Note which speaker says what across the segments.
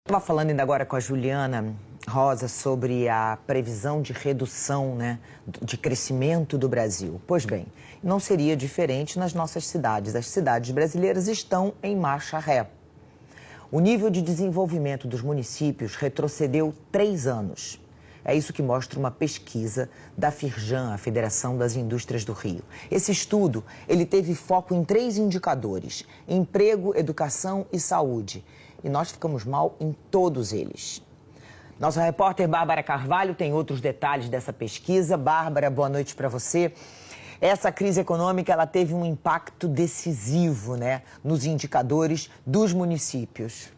Speaker 1: Estava falando ainda agora com a Juliana Rosa sobre a previsão de redução, de crescimento do Brasil. Pois bem, não seria diferente nas nossas cidades. As cidades brasileiras estão em marcha ré. O nível de desenvolvimento dos municípios retrocedeu 3 anos. É isso que mostra uma pesquisa da Firjan, a Federação das Indústrias do Rio. Esse estudo, ele teve foco em 3 indicadores: emprego, educação e saúde. E nós ficamos mal em todos eles. Nossa repórter Bárbara Carvalho tem outros detalhes dessa pesquisa. Bárbara, boa noite para você. Essa crise econômica, ela teve um impacto decisivo, nos indicadores dos municípios.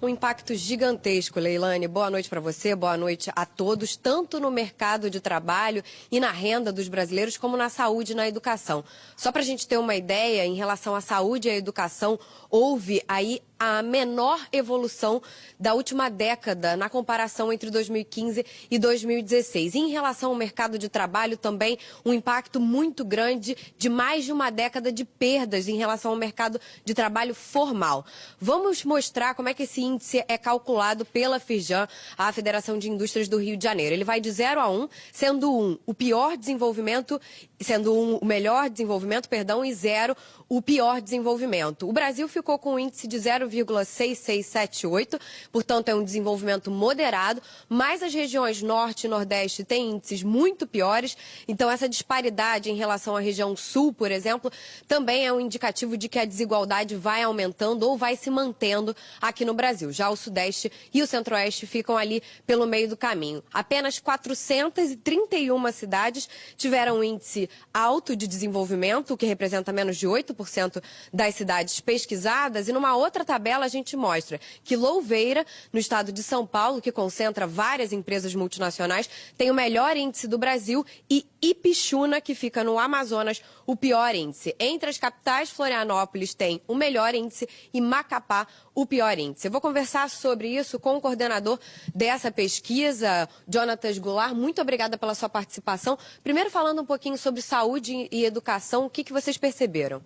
Speaker 2: Um impacto gigantesco, Leilane. Boa noite para você, boa noite a todos, tanto no mercado de trabalho e na renda dos brasileiros, como na saúde e na educação. Só para a gente ter uma ideia, em relação à saúde e à educação, houve aí a menor evolução da última década na comparação entre 2015 e 2016. E em relação ao mercado de trabalho também, um impacto muito grande de mais de uma década de perdas em relação ao mercado de trabalho formal. Vamos mostrar como é que esse índice é calculado pela Firjan, a Federação de Indústrias do Rio de Janeiro. Ele vai de 0 a 1, sendo 1 o pior desenvolvimento, sendo 1 o melhor desenvolvimento, e 0 o pior desenvolvimento. O Brasil ficou com um índice de 0,6678, portanto é um desenvolvimento moderado, mas as regiões norte e nordeste têm índices muito piores, então essa disparidade em relação à região sul, por exemplo, também é um indicativo de que a desigualdade vai aumentando ou vai se mantendo aqui no Brasil. Já o sudeste e o centro-oeste ficam ali pelo meio do caminho. Apenas 431 cidades tiveram um índice alto de desenvolvimento, o que representa menos de 8% das cidades pesquisadas. E numa outra tabela a gente mostra que Louveira, no estado de São Paulo, que concentra várias empresas multinacionais, tem o melhor índice do Brasil, e Ipixuna, que fica no Amazonas, o pior índice. Entre as capitais, Florianópolis tem o melhor índice e Macapá o pior índice. Eu vou conversar sobre isso com o coordenador dessa pesquisa, Jonatas Goulart. Muito obrigada pela sua participação. Primeiro, falando um pouquinho sobre saúde e educação, o que vocês perceberam?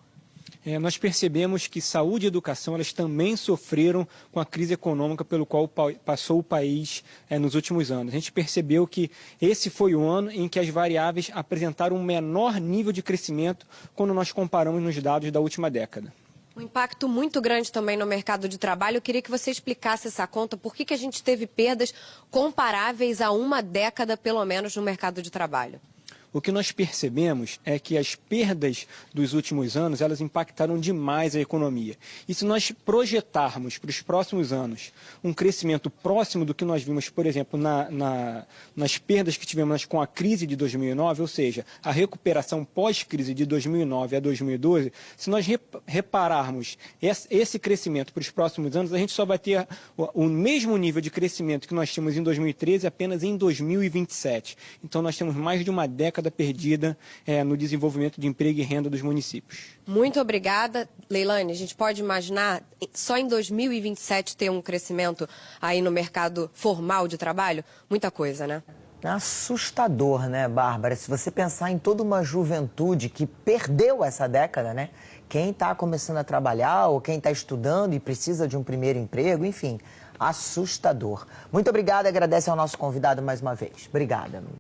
Speaker 3: Nós percebemos que saúde e educação, elas também sofreram com a crise econômica pelo qual passou o país nos últimos anos. A gente percebeu que esse foi o ano em que as variáveis apresentaram um menor nível de crescimento quando nós comparamos nos dados da última década.
Speaker 2: Um impacto muito grande também no mercado de trabalho. Eu queria que você explicasse essa conta, por que a gente teve perdas comparáveis a uma década, pelo menos, no mercado de trabalho.
Speaker 3: O que nós percebemos é que as perdas dos últimos anos, elas impactaram demais a economia. E se nós projetarmos para os próximos anos um crescimento próximo do que nós vimos, por exemplo, nas perdas que tivemos com a crise de 2009, ou seja, a recuperação pós-crise de 2009 a 2012, se nós repararmos esse crescimento para os próximos anos, a gente só vai ter o mesmo nível de crescimento que nós tínhamos em 2013 apenas em 2027. Então nós temos mais de uma década perdida no desenvolvimento de emprego e renda dos municípios.
Speaker 2: Muito obrigada, Leilane. A gente pode imaginar só em 2027 ter um crescimento aí no mercado formal de trabalho? Muita coisa, né?
Speaker 1: É assustador, Bárbara? Se você pensar em toda uma juventude que perdeu essa década, Quem está começando a trabalhar ou quem está estudando e precisa de um primeiro emprego, enfim, assustador. Muito obrigada, agradece ao nosso convidado mais uma vez. Obrigada.